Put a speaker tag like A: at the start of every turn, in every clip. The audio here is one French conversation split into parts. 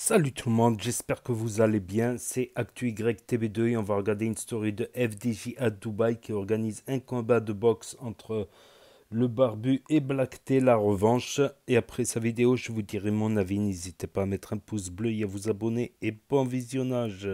A: Salut tout le monde, j'espère que vous allez bien. C'est ActuYTV2 et on va regarder une story de FDJ à Dubaï qui organise un combat de boxe entre le barbu et Black T, la revanche. Et après sa vidéo, je vous dirai mon avis. N'hésitez pas à mettre un pouce bleu et à vous abonner. Et bon visionnage.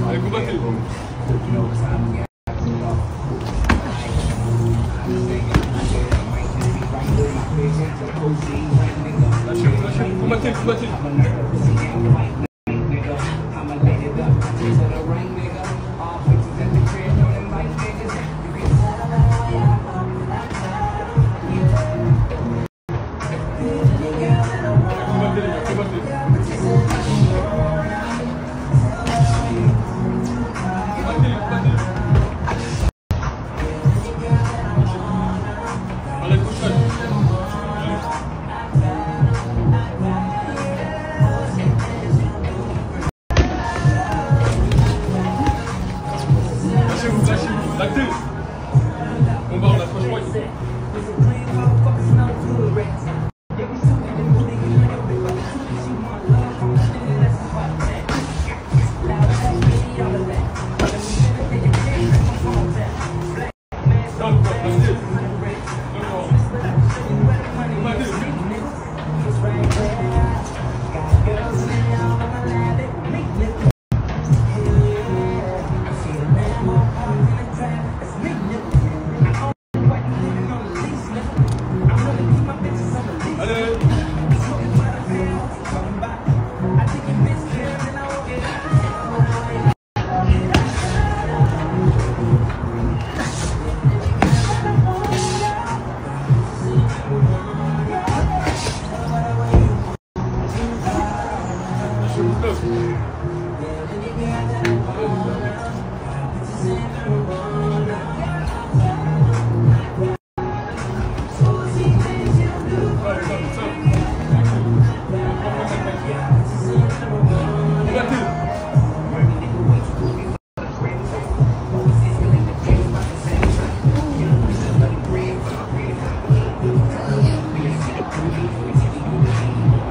B: Allez, combattez. Lâchez, combattez, combattez.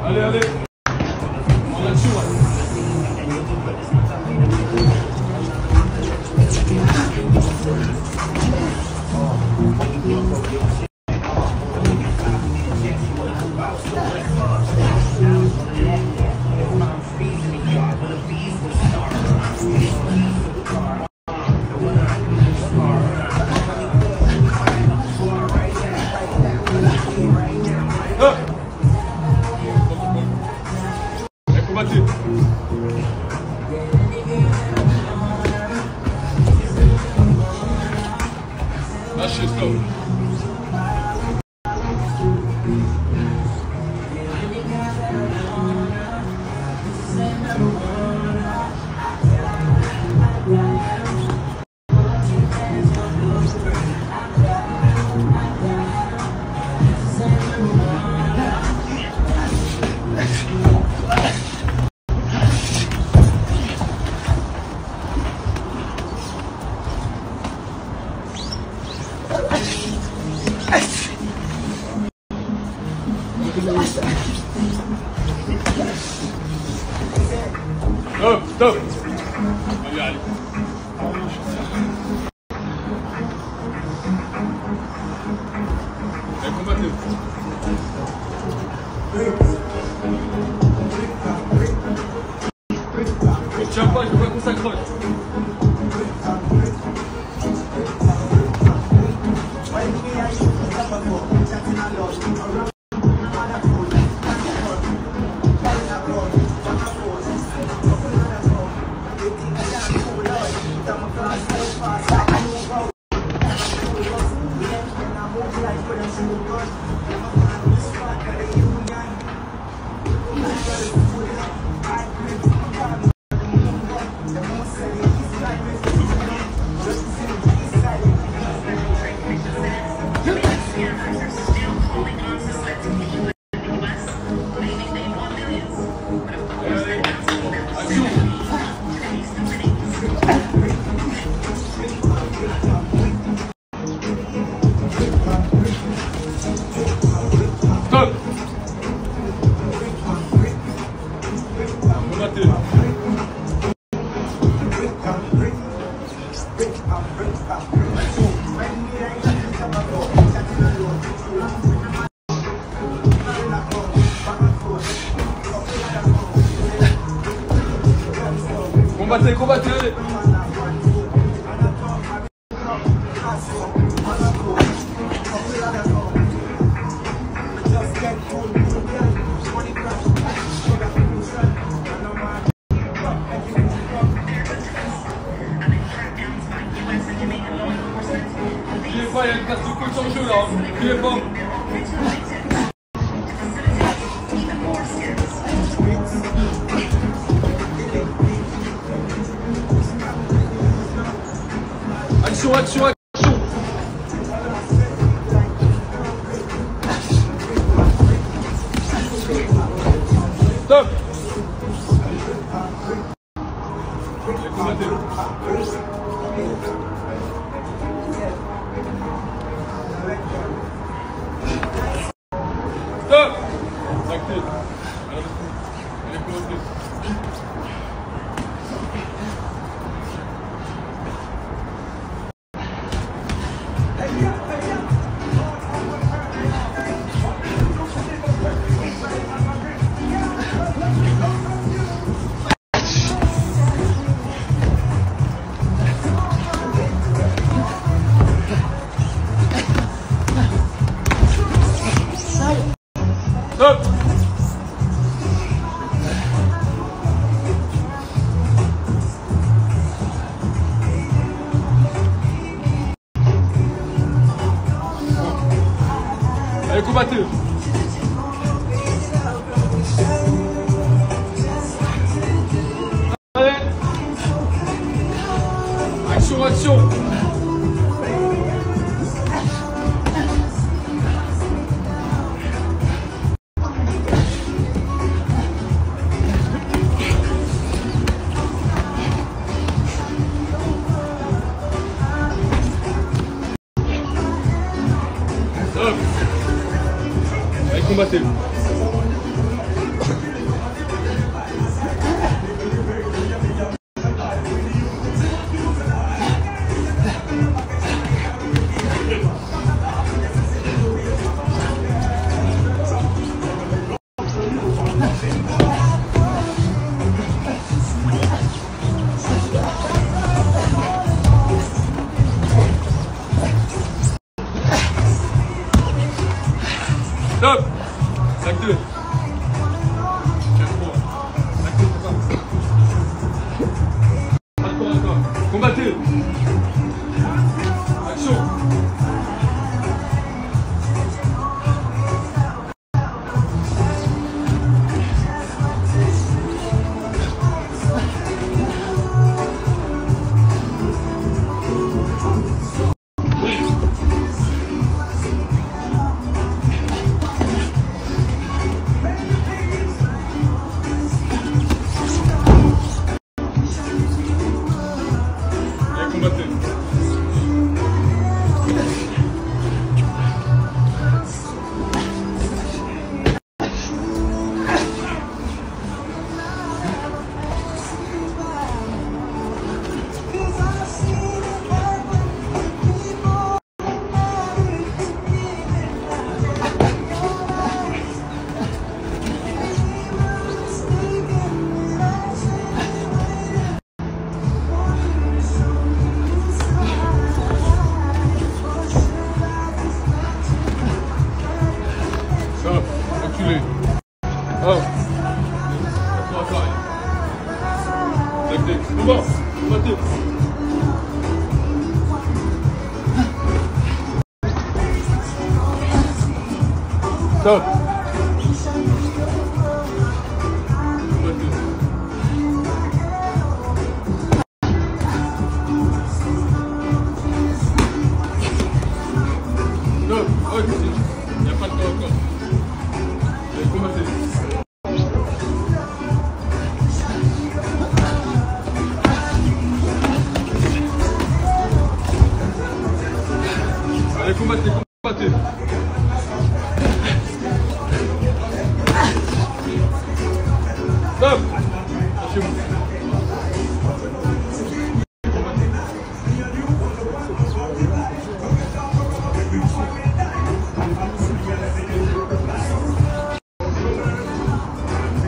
B: Allez, allez. On a dessus, combattez. Lâchez, stop. Stop, stop. Allez, allez. Allez, combattez. Tiens pas, je veux pas qu'on s'accroche. Combattez, combattez, allez. N'oubliez pas, il y a une carte de coach en jeu là. N'oubliez pas. Action, action, action. Stop. Allez, combattez. Stop. Actif. Allez, combattez. Stop. Allez, combattez. Allez. Action, action. Stop. Allez, combattez. Stop. Sac 2. Sac 3. Sac 2, c'est ça. Encore, encore. Combattez. Action. Combattez. Stop. Reculez. Oh. Encore, encore. Sac 2. Combat. Combattez. Stop. Non, oh, il n'y a pas de temps encore. Allez, combattez. Allez, combattez, combattez. Stop. Lâchez-vous.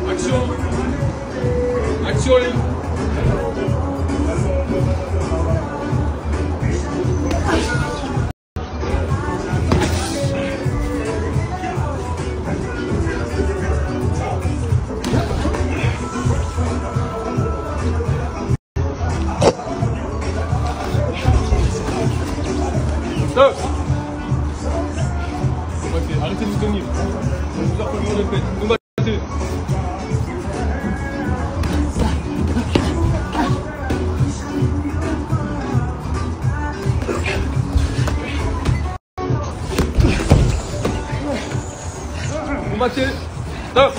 B: Action. Action, les... Combattez. Stop.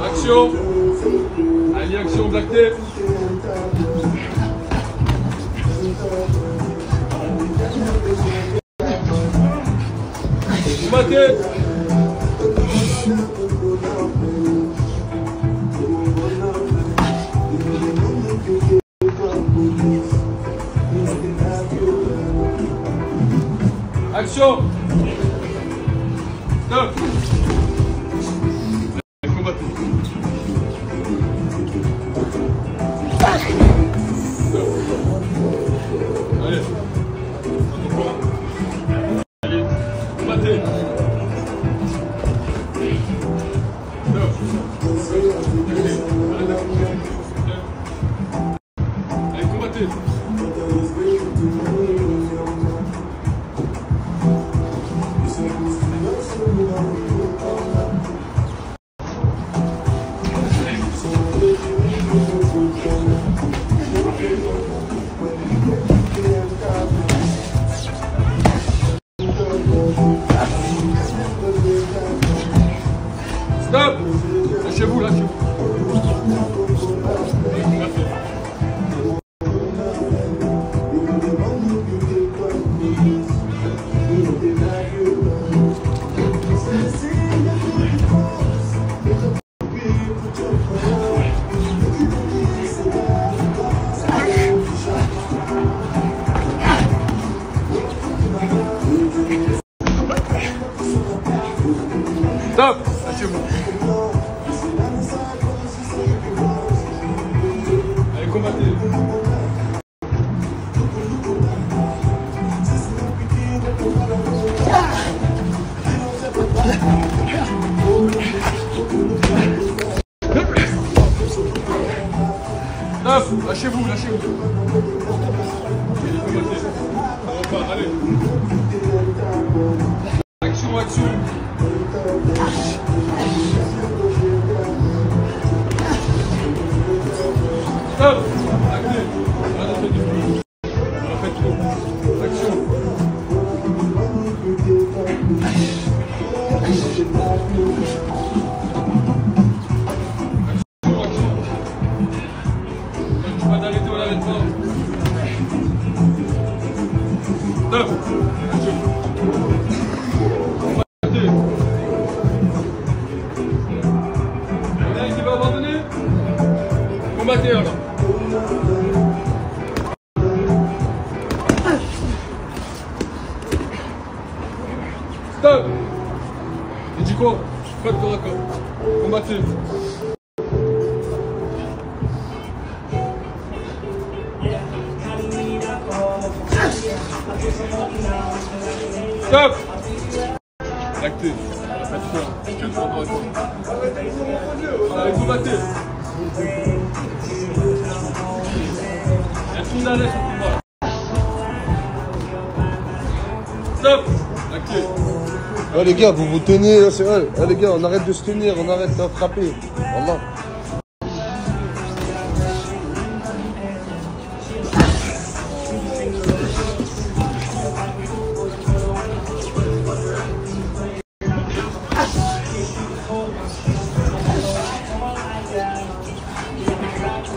B: Action. Allez, action, Black Tape. Combattez. Action. Stop. Combattez. Allez. Allez. Combattez. Allez, combattez. Stop. Lâchez-vous, lâchez-vous. Stop. Lâchez-vous. Allez, combattez. Stop. Lâchez-vous, lâchez-vous. Allez, combattez. On repart, allez. Action, action. Stop. Actez. Arrêtez du bruit. On fait trop. Action. Tu vas t'arrêter, on n'arrête pas. Stop. Action. Combattez. Il y en a qui va abandonner. Combattez alors. Stop. Il dit quoi? Pas de corps à corps. Combattez. Stop. Acté. Allez, combattez. Il y a tout le monde à l'aise au combat. Stop. Acté.
C: Oh les gars, vous vous tenez, là, c'est vrai. Oh les gars, on arrête de se tenir, on arrête de frapper. Voilà.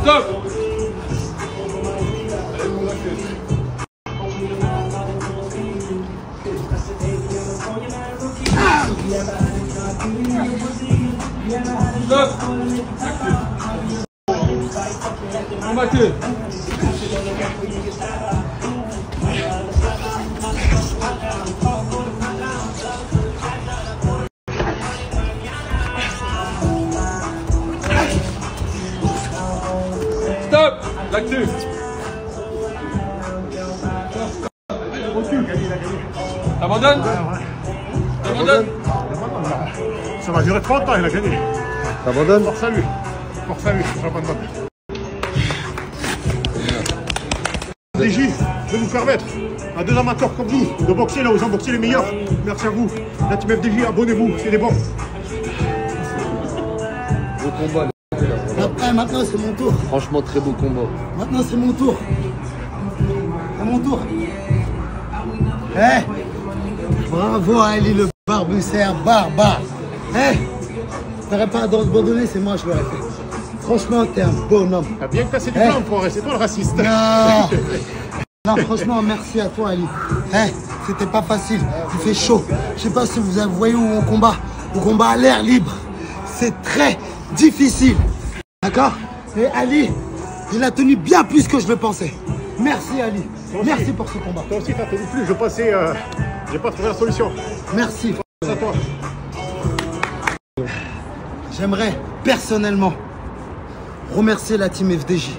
B: Stop. Stop. Combattez. Stop. L'actu. T'abandonnes? T'abandonnes?
D: Ça va durer 30 ans, il a gagné.
C: T'abandonnes?
D: Force à lui. Force à lui, champion de monde. DJ de nous permettre à deux amateurs comme vous de boxer là où ont boxé les meilleurs. Merci à vous. La team FDJ, abonnez-vous, c'est des bons.
C: Beau combat.
E: Après, maintenant c'est mon tour.
C: Franchement, très beau combat.
E: Maintenant c'est mon tour. C'est mon tour. Eh, bravo à Ali le barbu, c'est un barbare. Eh, t'aurais pas abandonné, c'est moi je l'aurais fait. Franchement, t'es un bonhomme.
D: T'as bien cassé du plan, frère, c'est toi le raciste.
E: Non. Non, franchement, merci à toi, Ali. Eh, c'était pas facile. Il fait chaud. Je sais pas si vous voyez où on combat. On combat à l'air libre. C'est très difficile. D'accord? Et Ali, il a tenu bien plus que je le pensais. Merci, Ali. Merci pour ce combat.
D: Toi aussi, t'as tenu plus. Je passais, j'ai pas trouvé la solution.
E: Merci.
D: C'est à toi.
E: J'aimerais personnellement remercier la team FDJ.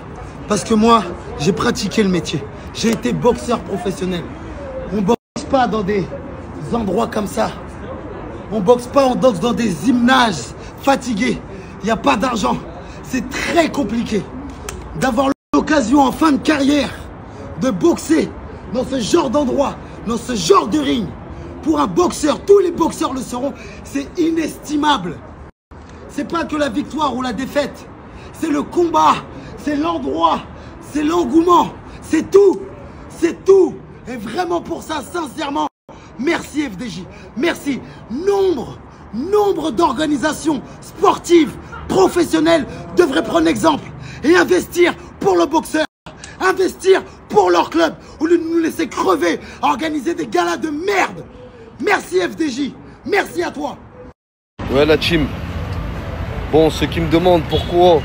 E: Parce que moi, j'ai pratiqué le métier. J'ai été boxeur professionnel. On boxe pas dans des endroits comme ça. On boxe pas, on boxe dans des gymnases fatigués. Il n'y a pas d'argent. C'est très compliqué d'avoir l'occasion en fin de carrière de boxer dans ce genre d'endroit, dans ce genre de ring. Pour un boxeur, tous les boxeurs le sauront, c'est inestimable. C'est pas que la victoire ou la défaite. C'est le combat, c'est l'endroit, c'est l'engouement, c'est tout, c'est tout. Et vraiment pour ça, sincèrement, merci FDJ, merci. Nombre d'organisations sportives, professionnelles devraient prendre exemple et investir pour le boxeur, investir pour leur club, au lieu de nous laisser crever, à organiser des galas de merde. Merci FDJ, merci à toi.
C: Ouais, la team. Bon, ceux qui me demandent pourquoi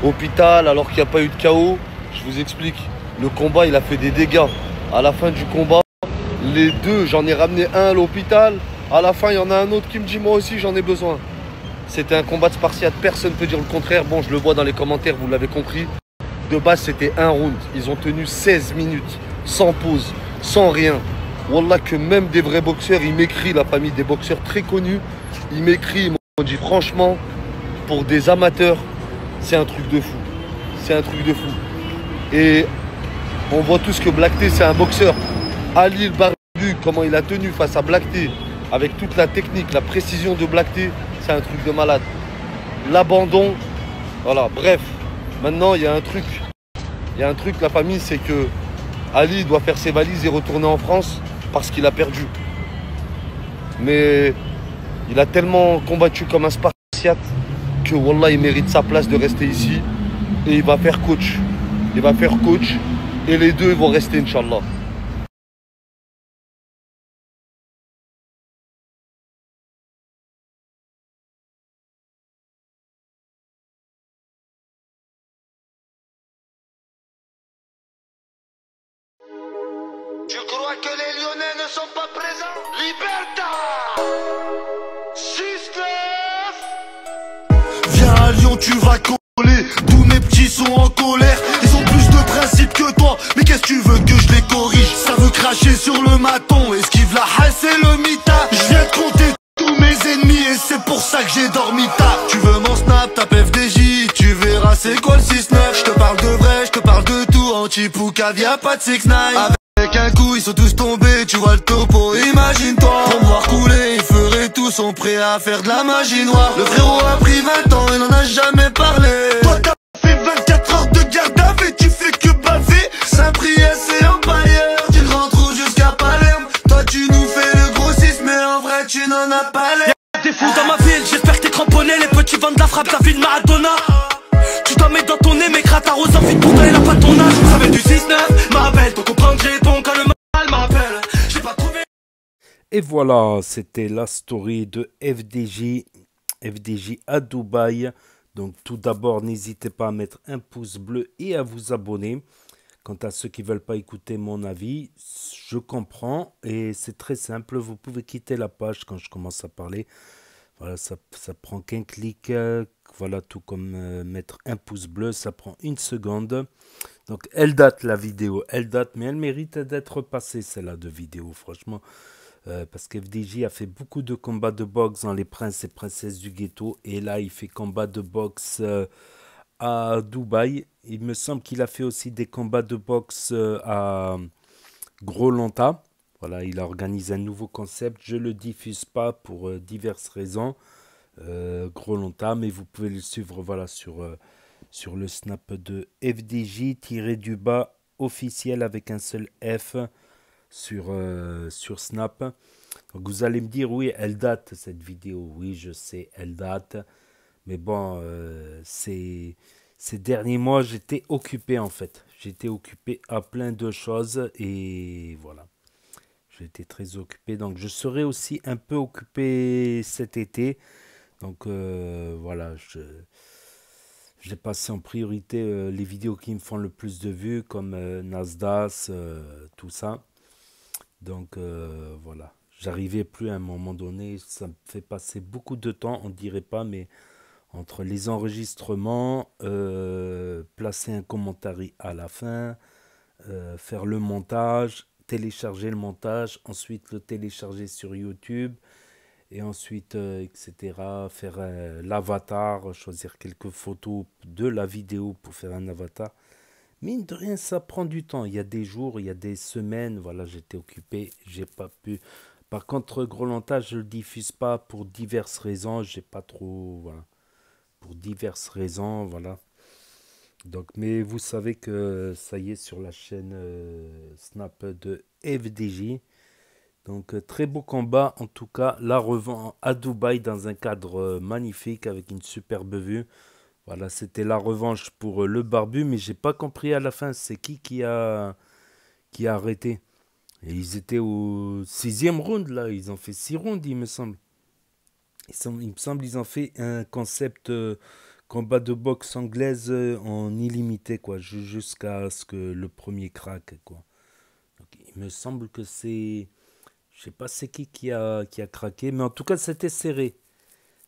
C: hôpital alors qu'il n'y a pas eu de KO, je vous explique. Le combat, il a fait des dégâts. À la fin du combat, les deux, j'en ai ramené un à l'hôpital. À la fin, il y en a un autre qui me dit moi aussi j'en ai besoin. C'était un combat de Spartiate, personne ne peut dire le contraire. Bon, je le vois dans les commentaires, vous l'avez compris. De base, c'était un round. Ils ont tenu 16 minutes, sans pause, sans rien. Wallah, que même des vrais boxeurs, ils m'écrivent, la famille des boxeurs très connus, ils m'écrivent, ils m'ont dit franchement, pour des amateurs, c'est un truc de fou. C'est un truc de fou. Et on voit tous que Black T, c'est un boxeur. Ali le barbu, comment il a tenu face à Black T, avec toute la technique, la précision de Black T, c'est un truc de malade. L'abandon, voilà, bref. Maintenant, il y a un truc. Il y a un truc, la famille, c'est que Ali doit faire ses valises et retourner en France parce qu'il a perdu. Mais il a tellement combattu comme un Spartiate que Wallah, il mérite sa place de rester ici. Et il va faire coach. Il va faire coach. Et les deux vont rester, Inch'Allah.
F: Tu crois que les Lyonnais ne sont pas présents? Liberta 6-9.
G: Viens à Lyon, tu vas coller. Tous mes petits sont en colère. Ils ont plus de principe que toi. Mais qu'est-ce que tu veux que je les corrige? Ça veut cracher sur le maton. Esquive la hasse et le mita. Je viens de compter tous mes ennemis et c'est pour ça que j'ai dormi tard. Tu veux mon snap, tape FDJ. Tu verras c'est quoi le 6-9. Je te parle de vrai, je te parle de tout. Anti-Poucave, y'a pas de 6-9. Avec un coup ils sont tous tombés, tu vois le topo, imagine-toi. Pour me voir couler, ils feraient tout, sont prêts à faire de la magie noire. Le frérot a pris 20 ans, il n'en a jamais parlé. Toi t'as fait 24 heures de garde à vue, tu fais que baver. Saint-Priest et Empire, tu rentres où jusqu'à Palerme. Toi tu nous fais le grossiste, mais en vrai tu n'en as pas l'air.
H: Y'a des fous dans ma ville, j'espère que t'es cramponné. Les petits vendent de la frappe, ta ville Maradona. Tu dois mettre dans ton nez, mais gratte à rose en vite pour toi, il a pas ton âge. Ça fait du 6-9, m'appelle, ton comprendre, j'ai ton quand le mal m'appelle. J'ai pas trouvé.
A: Et voilà, c'était la story de FDJ à Dubaï. Donc tout d'abord, n'hésitez pas à mettre un pouce bleu et à vous abonner. Quant à ceux qui ne veulent pas écouter mon avis, je comprends et c'est très simple. Vous pouvez quitter la page quand je commence à parler. Voilà, ça prend qu'un clic. Voilà, tout comme mettre un pouce bleu, ça prend une seconde. Donc elle date la vidéo, elle date, mais elle mérite d'être passée celle-là de vidéo, franchement. Parce qu'FDJ a fait beaucoup de combats de boxe dans Les Princes et Princesses du Ghetto. Et là, il fait combat de boxe à Dubaï. Il me semble qu'il a fait aussi des combats de boxe à Gros-Lanta. Voilà, il a organisé un nouveau concept. Je ne le diffuse pas pour diverses raisons. Gros-Lanta, mais vous pouvez le suivre voilà, sur le snap de FDJ-du-bas officiel avec un seul F sur Snap. Donc vous allez me dire, oui, elle date cette vidéo. Oui, je sais, elle date. Mais bon, ces derniers mois, j'étais occupé en fait. J'étais occupé à plein de choses et voilà. J'étais très occupé. Donc je serai aussi un peu occupé cet été. Donc voilà, j'ai passé en priorité les vidéos qui me font le plus de vues, comme Nasdaq, tout ça. Donc voilà, j'arrivais plus à un moment donné, ça me fait passer beaucoup de temps, on dirait pas, mais entre les enregistrements, placer un commentaire à la fin, faire le montage, télécharger le montage, ensuite le télécharger sur YouTube, et ensuite, etc., faire l'avatar, choisir quelques photos de la vidéo pour faire un avatar. Mine de rien, ça prend du temps. Il y a des jours, il y a des semaines, voilà, j'étais occupé, j'ai pas pu. Par contre, Gros-Lanta, je le diffuse pas pour diverses raisons, j'ai pas trop, voilà, pour diverses raisons, voilà. Donc, mais vous savez que ça y est sur la chaîne Snap de FDJ. Donc très beau combat en tout cas, la revanche à Dubaï dans un cadre magnifique avec une superbe vue. Voilà, c'était la revanche pour le barbu, mais j'ai pas compris à la fin c'est qui a arrêté. Et ils étaient au 6e round là, ils ont fait 6 rounds il me semble. Il me semble ils ont fait un concept combat de boxe anglaise en illimité quoi, jusqu'à ce que le premier craque quoi. Donc, il me semble que c'est je sais pas c'est qui a craqué, mais en tout cas c'était serré.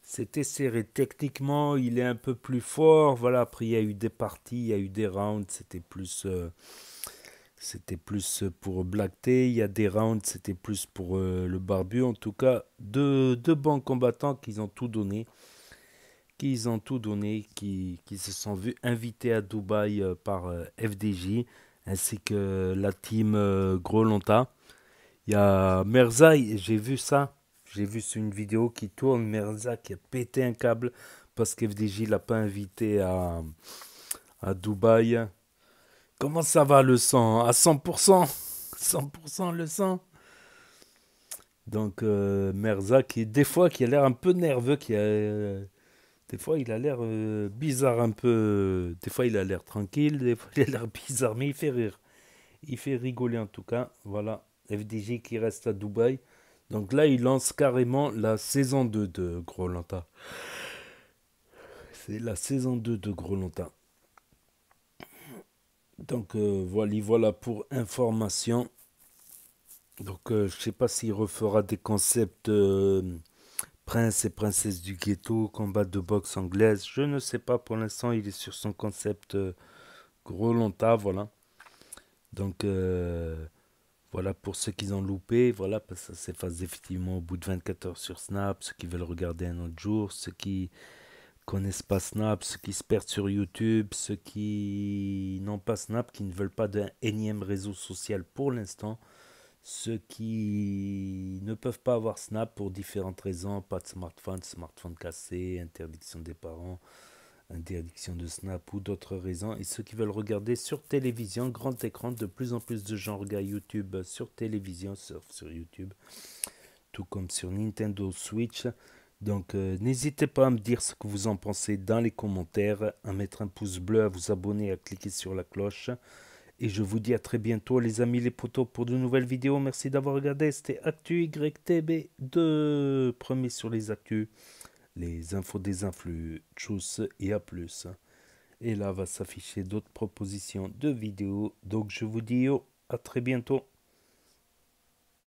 A: C'était serré. Techniquement, il est un peu plus fort. Voilà, après il y a eu des parties, il y a eu des rounds, c'était plus pour Black Tay. Il y a des rounds, c'était plus pour le barbu. En tout cas, deux bons combattants qui ont tout donné. Qui se sont vus invités à Dubaï par FDJ, ainsi que la team Gros-Lanta. Il y a Merzai, j'ai vu ça. J'ai vu sur une vidéo qui tourne, Merzai qui a pété un câble parce qu'FDJ ne l'a pas invité à Dubaï. Comment ça va le sang? À 100%? 100% le sang? Donc Merzai qui, des fois, qui a l'air un peu nerveux, des fois il a l'air bizarre un peu. Des fois il a l'air tranquille, des fois il a l'air bizarre, mais il fait rire. Il fait rigoler en tout cas. Voilà, FDJ qui reste à Dubaï. Donc là, il lance carrément la saison 2 de Gros-Lanta. C'est la saison 2 de Gros-Lanta. Donc voilà pour information. Donc je ne sais pas s'il refera des concepts prince et princesse du ghetto, combat de boxe anglaise. Je ne sais pas pour l'instant, il est sur son concept Gros-Lanta, voilà. Donc voilà pour ceux qui ont loupé, voilà, parce que ça s'efface effectivement au bout de 24 heures sur Snap, ceux qui veulent regarder un autre jour, ceux qui connaissent pas Snap, ceux qui se perdent sur YouTube, ceux qui n'ont pas Snap, qui ne veulent pas d'un énième réseau social pour l'instant, ceux qui ne peuvent pas avoir Snap pour différentes raisons, pas de smartphone cassé, interdiction des parents, interdiction de Snap ou d'autres raisons, et ceux qui veulent regarder sur télévision, grand écran, de plus en plus de gens regardent YouTube sur télévision, sur YouTube, tout comme sur Nintendo Switch. Donc n'hésitez pas à me dire ce que vous en pensez dans les commentaires, à mettre un pouce bleu, à vous abonner, à cliquer sur la cloche. Et je vous dis à très bientôt les amis, les potos, pour de nouvelles vidéos. Merci d'avoir regardé, c'était Actu YTB 2, premier sur les actus. Les infos des influx, tchuss et à plus. Et là va s'afficher d'autres propositions de vidéos. Donc je vous dis à très bientôt.